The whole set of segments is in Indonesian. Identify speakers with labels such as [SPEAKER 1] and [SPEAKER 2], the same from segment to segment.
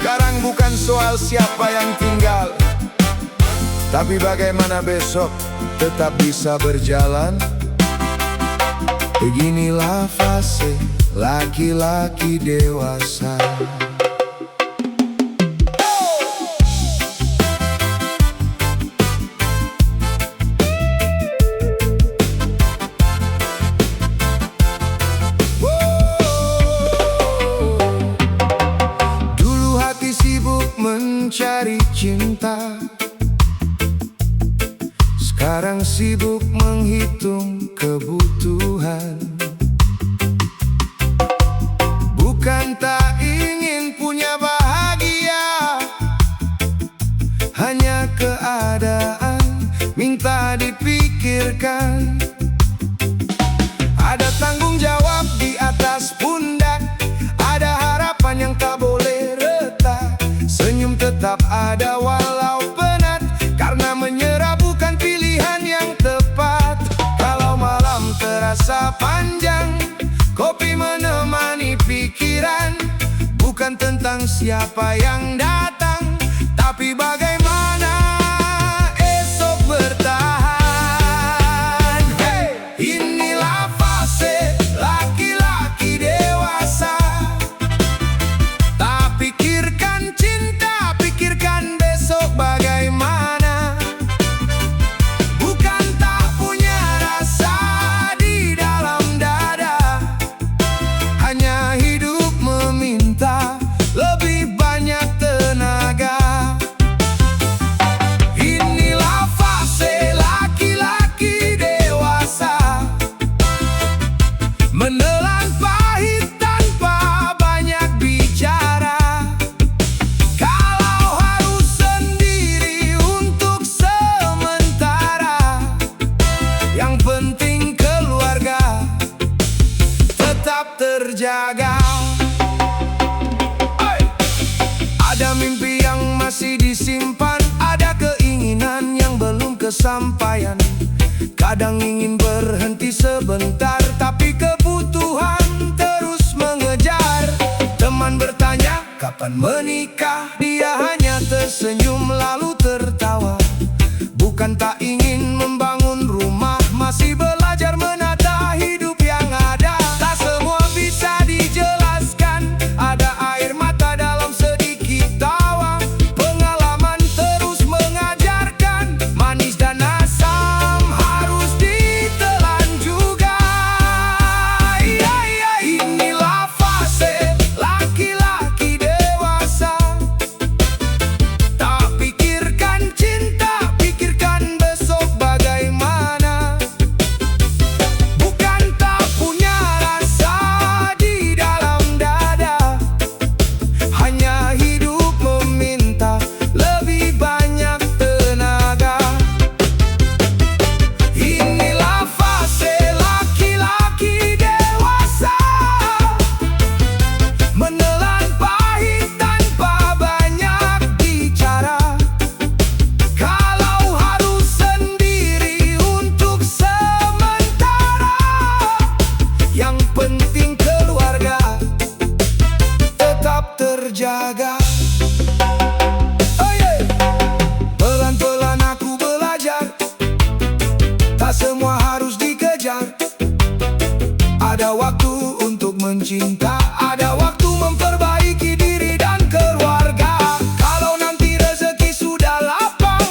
[SPEAKER 1] Sekarang bukan soal siapa yang tinggal, tapi bagaimana besok tetap bisa berjalan. Beginilah fase laki-laki dewasa. Dulu hati sibuk mencari cinta, sekarang sibuk menghitung kebutuhan. Bukan tak ingin punya bahagia, hanya keadaan minta dipikirkan. Ada tanggung jawab di atas pundak, ada harapan yang tak boleh retak. Senyum tetap ada walau penat, karena menyerah bukan pilihan yang tepat. Kalau malam terasa panjang, kopi menemani pikiran. Bukan tentang siapa yang datang, tapi bagaimana esok bertahan. Hey! Inilah fase laki-laki dewasa. Tak pikirkan cinta, pikirkan besok bagaimana. Bukan tak punya rasa di dalam dada, hanya hidup meminta lebih banyak tenaga. Inilah fase laki-laki dewasa, menelan pahit tanpa banyak bicara. Kalau harus sendiri untuk sementara, yang penting keluarga tetap terjaga. Ada mimpi yang masih disimpan, ada keinginan yang belum kesampaian. Kadang ingin berhenti sebentar, tapi kebutuhan terus mengejar. Teman bertanya, kapan menikah? Dia hanya tersenyum lalu tertawa. Bukan tak ingin membangun rumah, masih belajar menata hidup yang ada. Tak semua bisa dijelaskan, ada air mata dalam sedikit tawa. Pengalaman terus mengajarkan, manis dan asam harus ditelan juga. Inilah fase laki-laki dewasa. Tak pikirkan cinta, pikirkan besok bagaimana. Bukan tak punya rasa di dalam dada, hanya hidup meminta lebih banyak tenaga. Inilah fase laki-laki dewasa, menelan pahit tanpa banyak bicara. Kalau harus sendiri untuk sementara, yang penting keluarga tetap terjaga. Oh yeah. Pelan-pelan aku belajar, tak semua harus dikejar. Ada waktu untuk mencinta, ada waktu memperbaiki diri dan keluarga. Kalau nanti rezeki sudah lapang,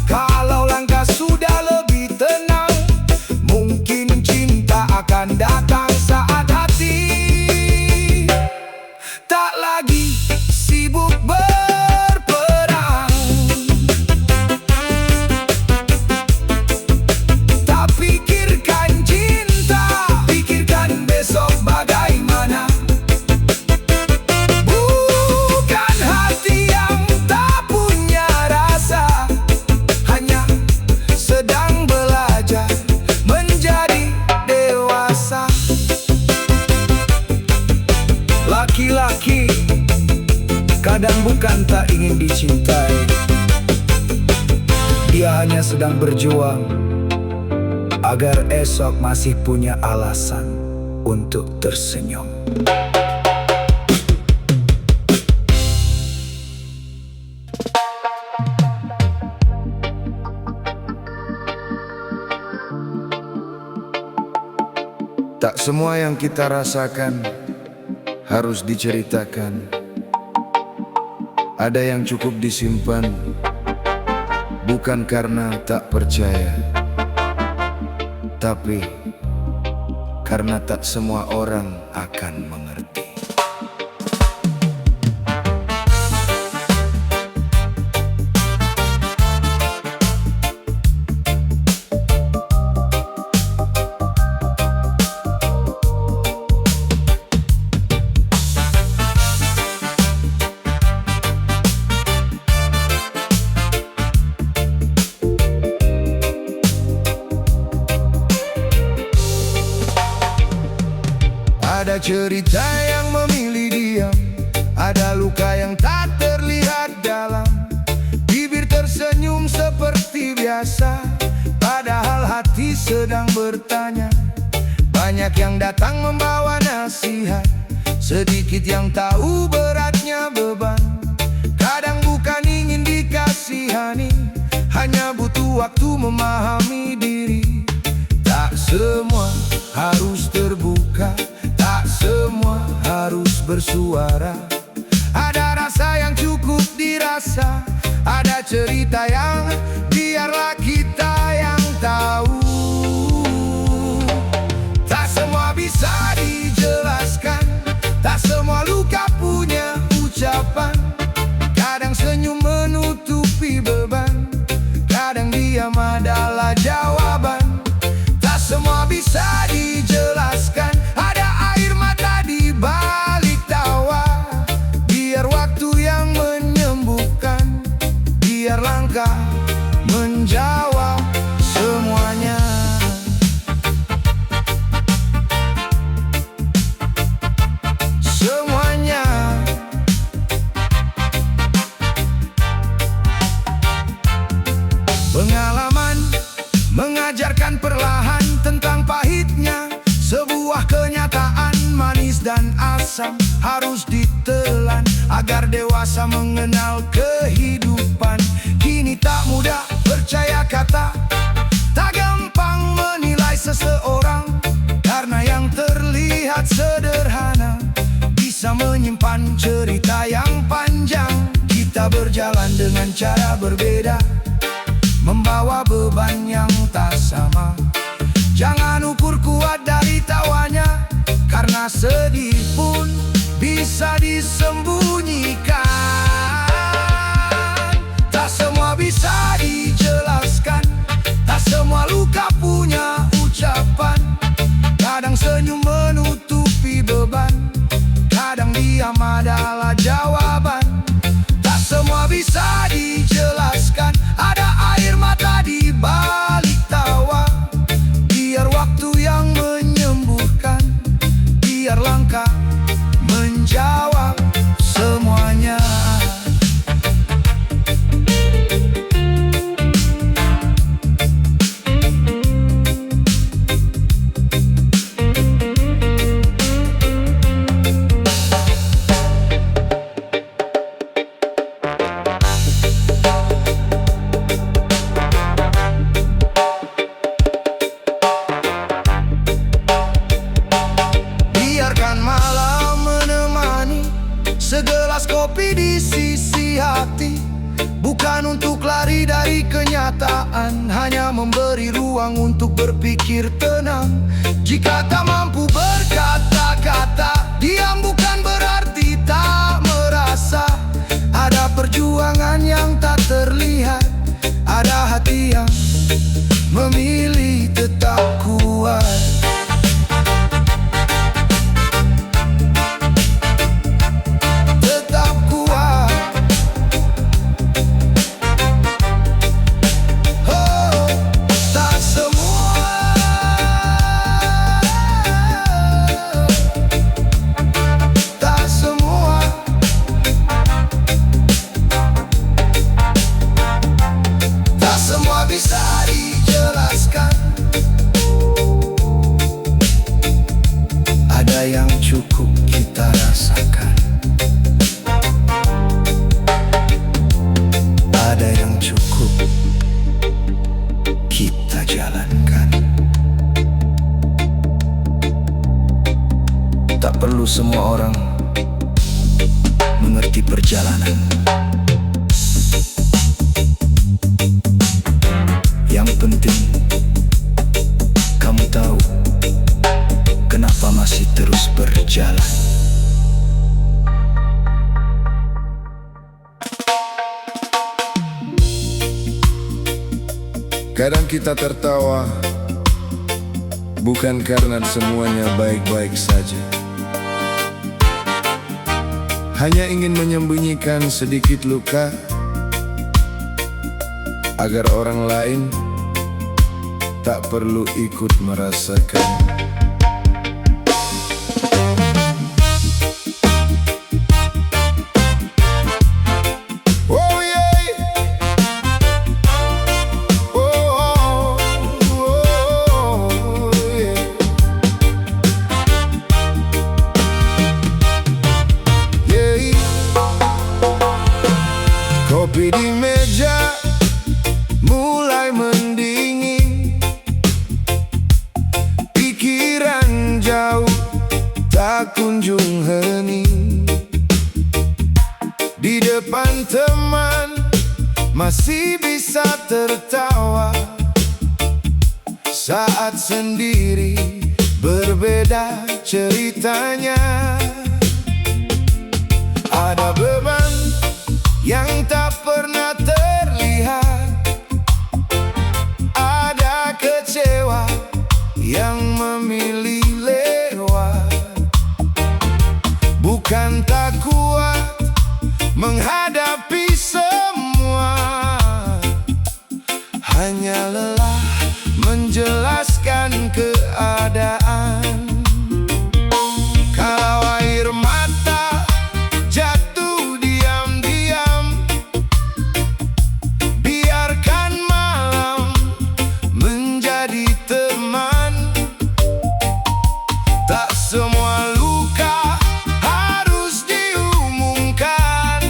[SPEAKER 1] kalau langkah sudah lebih tenang, mungkin cinta akan datang saat hati tak lagi sibuk berperang. Tak pikirkan cinta, pikirkan besok bagaimana. Bukan hati yang tak punya rasa, hanya sedang belajar menjadi dewasa. Laki-laki kadang bukan tak ingin dicintai, dia hanya sedang berjuang agar esok masih punya alasan untuk tersenyum. semua yang kita rasakan harus diceritakan. Ada yang cukup disimpan, bukan karena tak percaya, tapi karena tak semua orang akan mengerti. Ada cerita yang memilih diam, ada luka yang tak terlihat dalam. Bibir tersenyum seperti biasa, padahal hati sedang bertanya. Banyak yang datang membawa nasihat, sedikit yang tahu beratnya beban. Kadang bukan ingin dikasihani, hanya butuh waktu memahami diri. Tak semua harus terbuka, tak semua harus bersuara. Ada rasa yang cukup dirasa, ada cerita yang biarlah kita yang tahu. Tak semua bisa dijelaskan, tak semua luka punya ucapan. Kadang senyum menutupi beban, kadang diam adalah jawaban. Tak semua bisa dijelaskan, ada air mata di balik tawa. Biar waktu yang menyembuhkan, biar langkah menjawab semuanya. Semuanya. Pengalaman mengajarkan perlahan tentang pahitnya sebuah kenyataan. Manis dan asam harus ditelan agar dewasa mengenal kehidupan. Kini tak mudah percaya kata, tak gampang menilai seseorang, karena yang terlihat sederhana bisa menyimpan cerita yang panjang. Kita berjalan dengan cara berbeda, membawa beban yang tak sama. Jangan ukur kuat dari tawanya, karena sedih pun bisa disembunyikan. Tak semua bisa dijelaskan, tak semua luka punya ucapan. Kadang senyum menutupi beban, kadang diam adalah jawaban. Tak semua bisa dijelaskan, ada air mata di balik tawa. Biar waktu yang menyembuhkan, biar langkah menjawab semuanya. Biarkan malam menemani, segelas kopi di sisi hati. Bukan untuk lari dari kenyataan, hanya memberi ruang untuk berpikir tenang. Jika tak mampu berkata-kata, diam bukan berarti tak merasa. Ada perjuangan yang tak terlihat, ada hati yang memilih tetap kuat. Tak
[SPEAKER 2] perjalanan. Yang penting kamu tahu kenapa masih terus berjalan.
[SPEAKER 1] Kadang kita tertawa bukan karena semuanya baik-baik saja, hanya ingin menyembunyikan sedikit luka agar orang lain tak perlu ikut merasakan. Kopi di meja mulai mendingin, pikiran jauh tak kunjung hening. Di depan teman masih bisa tertawa, saat sendiri berbeda ceritanya. Ada beban yang tak pernah terlihat, ada kecewa yang memilih lewat. Bukan tak kuat menghadapi semua, hanya lelah menjelaskan keadaan. Kalau air mata jatuh diam-diam, biarkan malam menjadi teman. Tak semua luka harus diumumkan,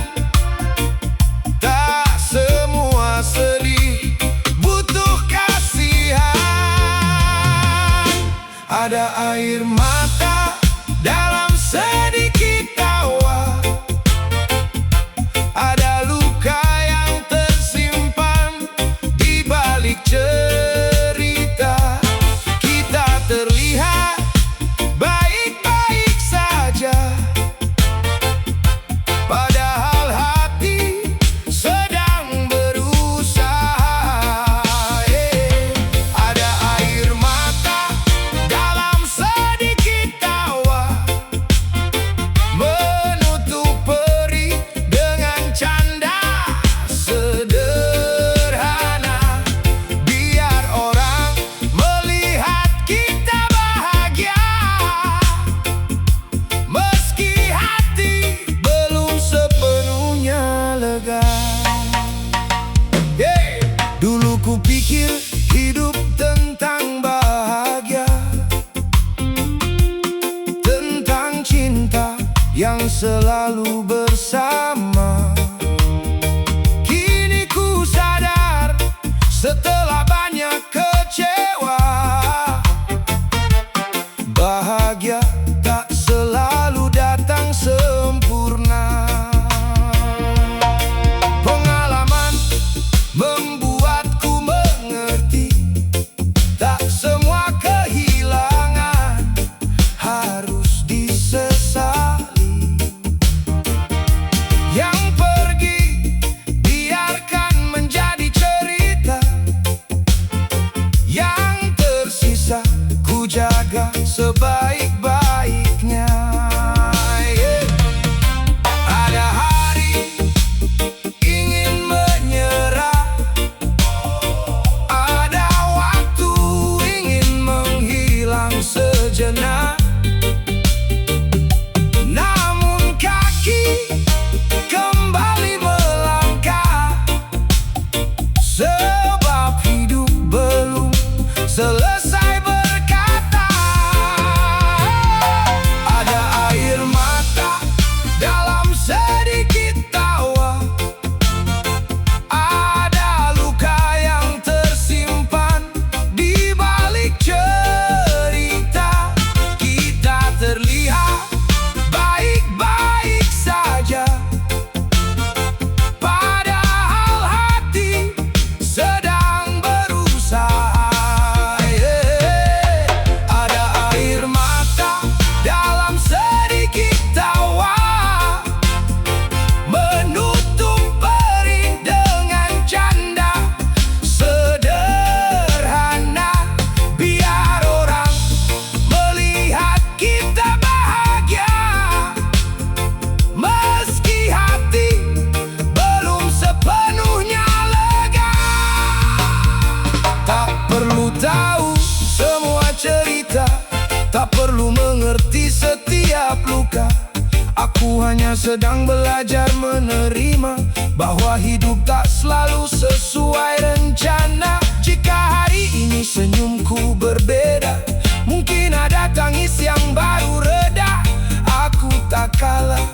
[SPEAKER 1] sedang belajar menerima bahwa hidup tak selalu sesuai rencana. Jika hari ini senyumku berbeda, mungkin ada tangis yang baru reda. Aku tak kalah,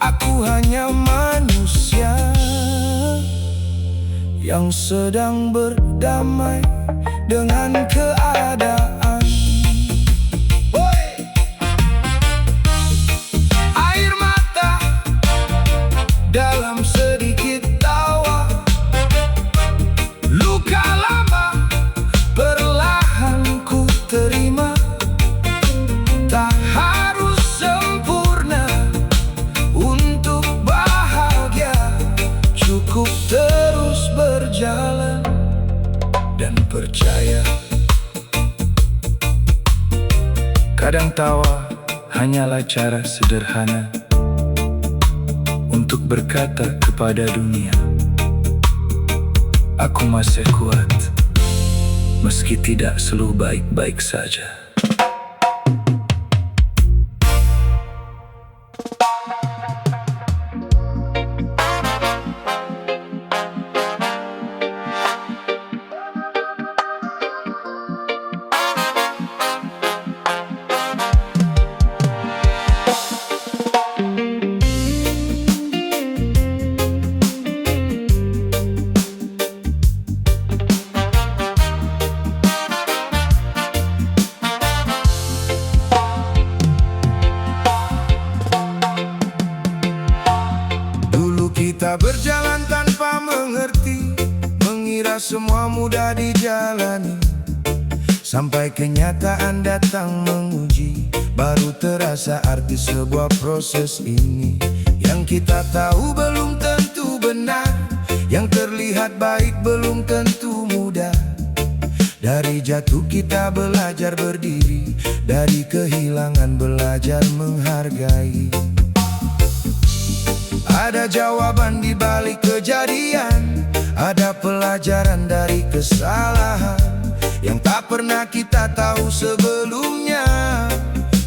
[SPEAKER 1] aku hanya manusia yang sedang berdamai dengan keadaan. Air mata dalam sedikit tawa, luka lama perlahan ku terima. Tak harus sempurna untuk bahagia, cukup terus berjalan dan percaya. Kadang tawa hanyalah cara sederhana untuk berkata kepada dunia, aku masih kuat, meski tidak selalu baik-baik saja. Kita berjalan tanpa mengerti, mengira semua mudah dijalani, sampai kenyataan datang menguji. Baru terasa arti sebuah proses ini. Yang kita tahu belum tentu benar, yang terlihat baik belum tentu mudah. Dari jatuh kita belajar berdiri, dari kehilangan belajar menghargai. Ada jawaban di balik kejadian, ada pelajaran dari kesalahan yang tak pernah kita tahu sebelumnya.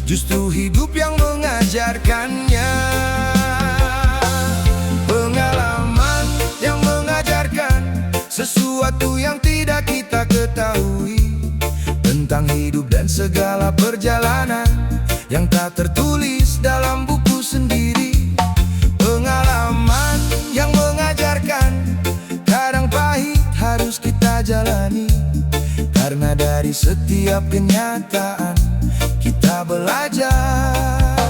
[SPEAKER 1] Justru hidup yang mengajarkannya. Pengalaman yang mengajarkan sesuatu yang tidak kita ketahui tentang hidup dan segala perjalanan yang tak tertulis dalam buku sendiri. Pengalaman yang mengajarkan kadang pahit harus kita jalani, karena dari setiap kenyataan kita belajar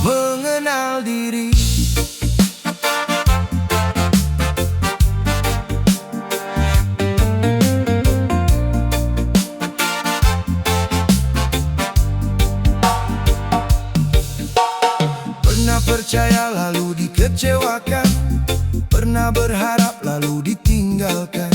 [SPEAKER 1] mengenal diri. Pernah percaya lalu dikecewakan, pernah berharap lalu ditinggalkan.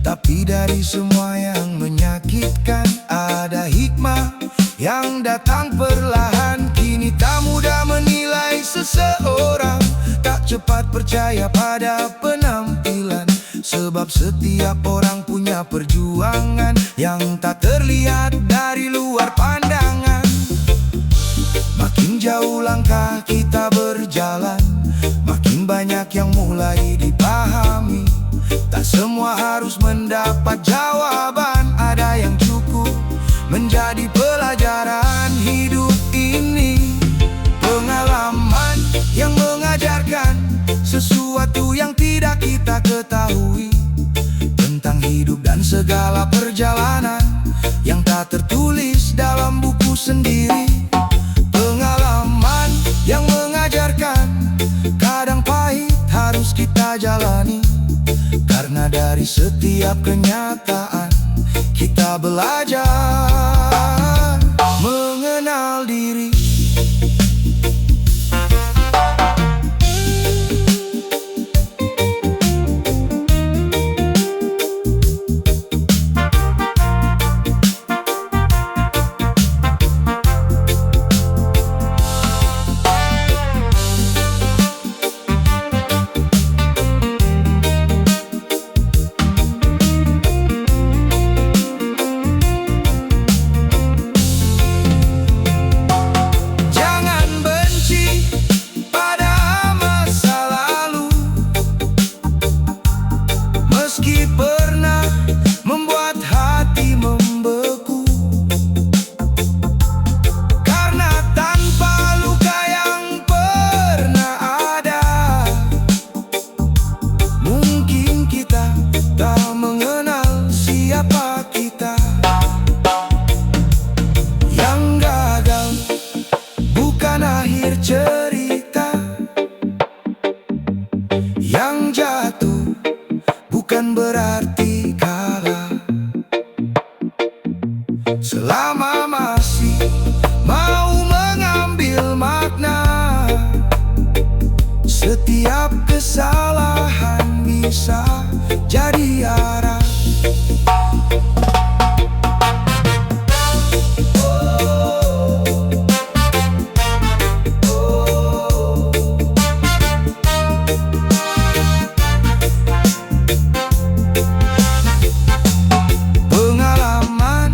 [SPEAKER 1] Tapi dari semua yang menyakitkan ada hikmah yang datang perlahan. Kini tak mudah menilai seseorang, tak cepat percaya pada penampilan, sebab setiap orang punya perjuangan yang tak terlihat dari luar pandangan. Makin jauh langkah kita berjalan, makin banyak yang mulai dipahami. Tak semua harus mendapat jawaban, ada yang cukup menjadi pelajaran hidup ini. Pengalaman yang mengajarkan sesuatu yang tidak kita ketahui tentang hidup dan segala perjalanan yang tak tertulis dalam buku sendiri. Pengalaman yang mengajarkan kadang pahit harus kita jalani, karena dari setiap kenyataan kita belajar mengenal diri. Yang jatuh bukan berarti kalah, selama masih mau mengambil makna. Setiap kesalahan bisa jadi arah. Pengalaman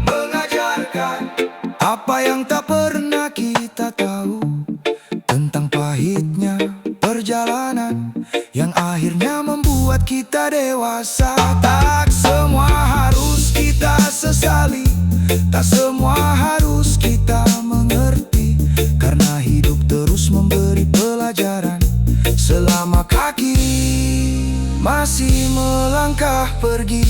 [SPEAKER 1] mengajarkan apa yang tak pernah kita tahu, tentang pahitnya perjalanan yang akhirnya membuat kita dewasa. Tak semua harus kita sesali, tak semua harus kita mengerti, karena hidup terus memberi pelajaran selama kaki masih melangkah pergi.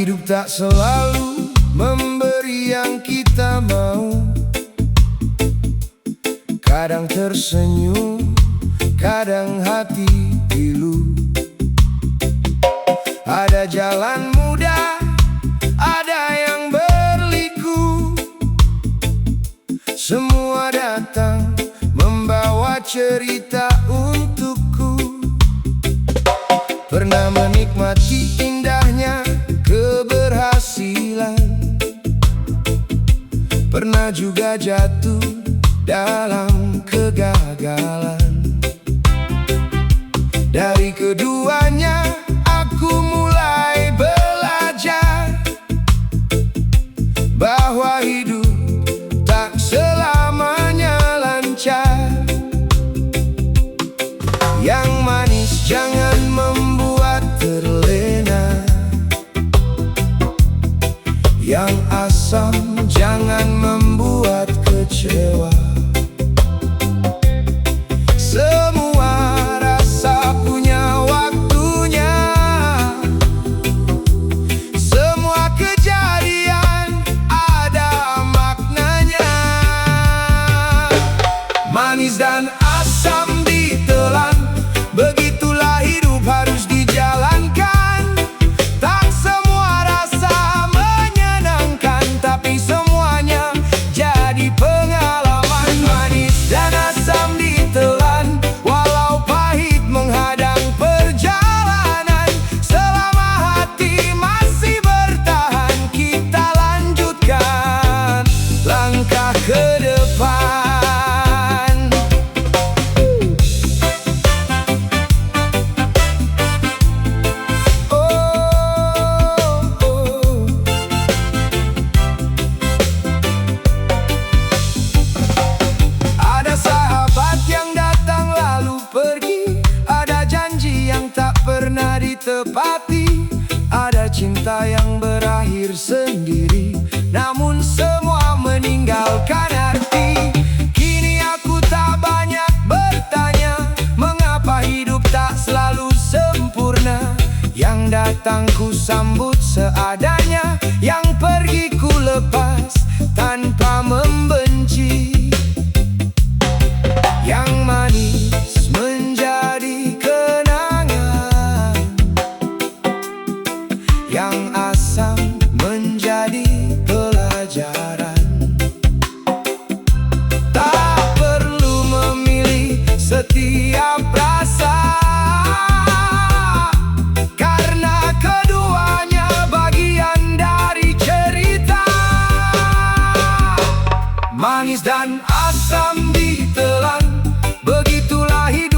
[SPEAKER 1] Hidup tak selalu memberi yang kita mau, kadang tersenyum, kadang hati pilu. Ada jalan mudah, ada yang berliku, semua datang membawa cerita untukku. Pernah menikmati indahnya keberhasilan, pernah juga jatuh dalam kegagalan. Dari keduanya aku mulai belajar bahwa hidup tak selamanya lancar. Yang manis jangan membuat terlena, yang asam jangan membuat kecewa. Semua rasa punya waktunya, semua kejadian ada maknanya. Manis dan asam ditelan, begitulah hidup harus dijalankan. Tak semua rasa menyenangkan, tapi semuanya jadi pengalaman. Manis dan asam ditelan, walau pahit menghadang perjalanan. Selama hati masih bertahan, kita lanjutkan langkah ke depan. Ada sahabat yang datang lalu pergi, ada janji yang tak pernah ditepati, ada cinta yang berakhir sendiri, namun semua meninggalkan arti. Kini aku tak banyak bertanya, mengapa hidup tak selalu sempurna. Yang datang ku sambut seadanya, yang pergi ku lepas tanpa membenci. Yang manis menjadi kenangan, yang asam menjadi pelajaran. Tak perlu memilih setiap rasa, karena keduanya bagian dari cerita. Manis dan asam ditelan, begitulah hidup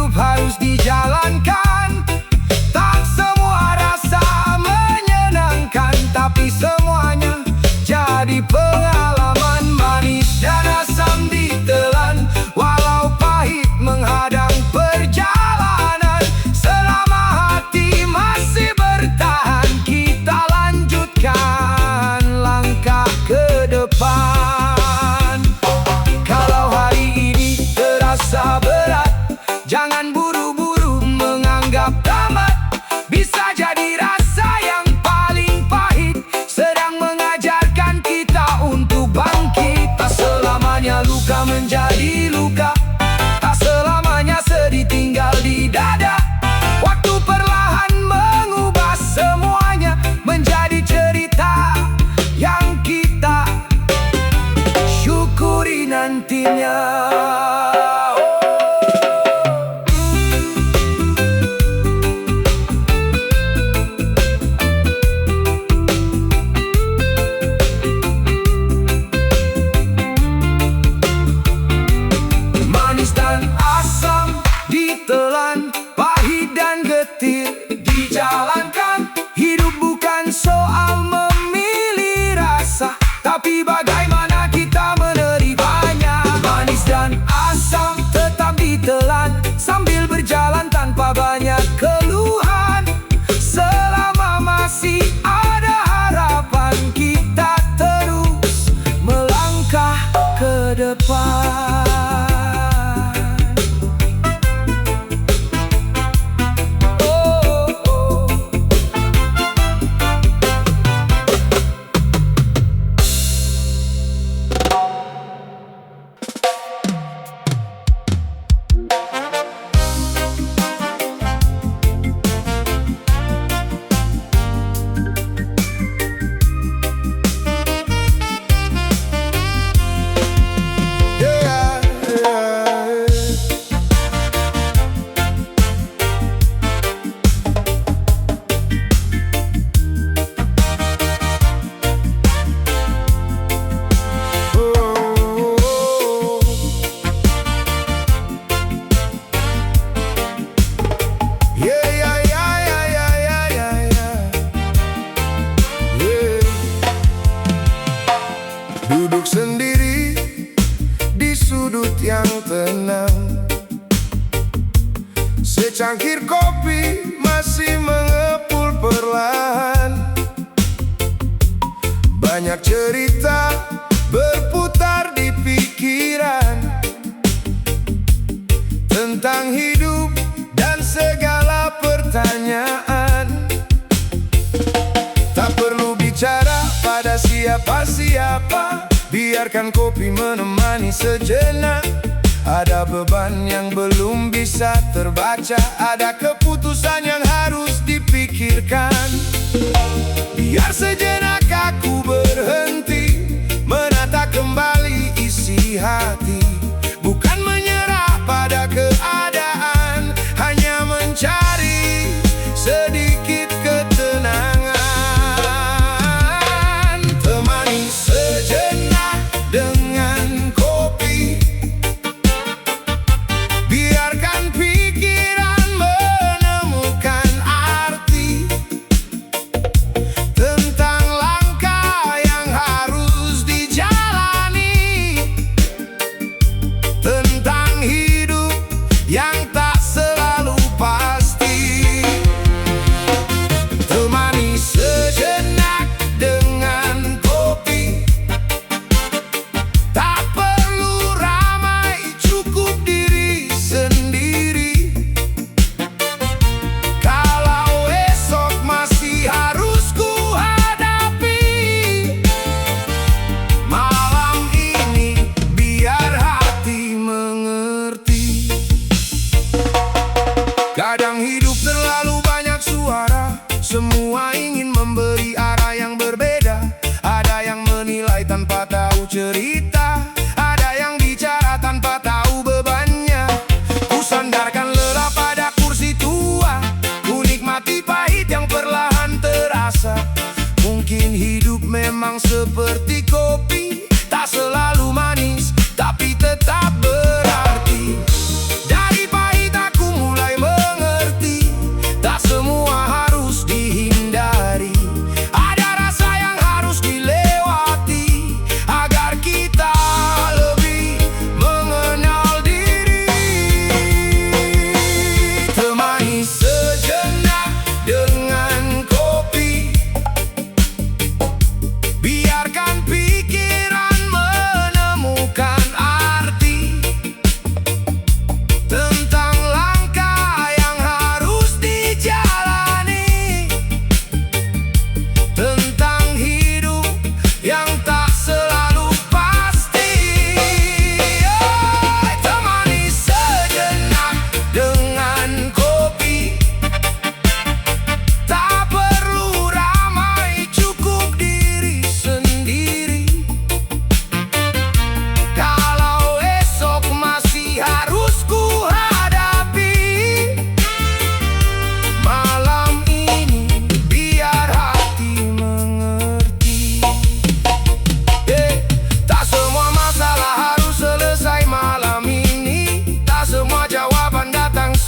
[SPEAKER 1] Jangan buru-buru menganggap tamat, bisa jadi rasa yang paling pahit, sedang mengajarkan kita untuk bangkit. Tak selamanya luka menjadi luka, tak selamanya sedih tinggal di dada. Waktu perlahan mengubah semuanya menjadi cerita yang kita syukuri nantinya. Manis dan asam ditelan, pahit dan getir dijalankan. Hidup bukan soal memilih rasa, tapi bagaimana kita menerimanya. Manis dan asam tetap ditelan sambil berjalan tanpa banyak keluhan. Selama masih ada harapan, kita terus melangkah ke depan.
[SPEAKER 3] Duduk sendiri di sudut yang tenang, secangkir kopi masih mengepul perlahan. Banyak cerita berputar di pikiran tentang hidup dan segala pertanyaan. Tak perlu bicara pada siapa-siapa, biarkan kopi menemani sejenak. Ada beban yang belum bisa terbaca, ada keputusan yang harus dipikirkan. Biar sejenak aku berhenti, menata kembali isi hati. Bukan menyerah pada keadaan, hanya mencari sedikit ketenangan. Temani sejenak dengan kopi, biarkan pikiran menemukan arti tentang langkah yang harus dijalani, tentang hidup yang tak selalu pasti. Temani sejenak dengan kopi, tak perlu ramai, cukup diri sendiri. Kalau esok masih harus ku hadapi, malam ini biar hati mengerti. Kadang hidup terlalu banyak suara, semua ingin memberi arah yang berbeda. Ada yang menilai tanpa tahu cerita, ada yang bicara tanpa tahu bebannya. Ku sandarkan lelah pada kursi tua, ku nikmati pahit yang perlahan terasa. Mungkin hidup memang seperti kopi, tak selalu manis, tapi tetap berarti. Dari pahit aku mulai mengerti, tak semua harus dihindari. Ada rasa yang harus dilewati, agar kita lebih mengenal diri. Temani sejenak dengan kopi, biarkan pikir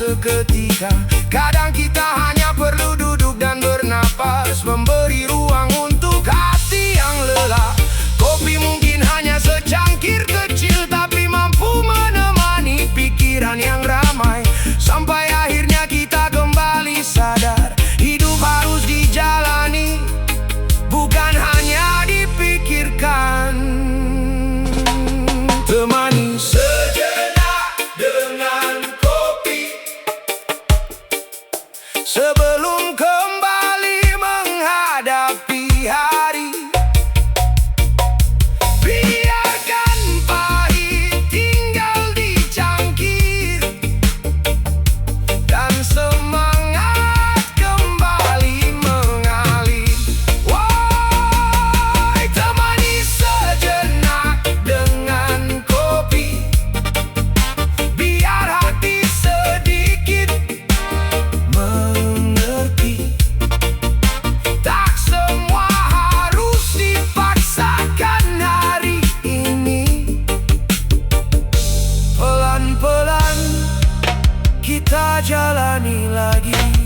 [SPEAKER 3] seketika. Kadang kita hanya perlu duduk dan bernapas, memberi ruang untuk hati yang lelah. Kopi mungkin hanya secangkir kecil, tapi mampu menemani pikiran yang ramai. Sampai akhirnya kita kembali sadar, hidup harus dijalani, bukan hanya dipikirkan. Temani sejenak dengan kopi sebelum kembali menghadapi hari. Biarkan pahit tinggal di cangkir dan semangat kembali mengalir. Woi, temani sejenak dengan kopi, biar hati sedikit mengerti. Tak semua harus dipaksakan hari ini. Pelan-pelan kita jalani lagi.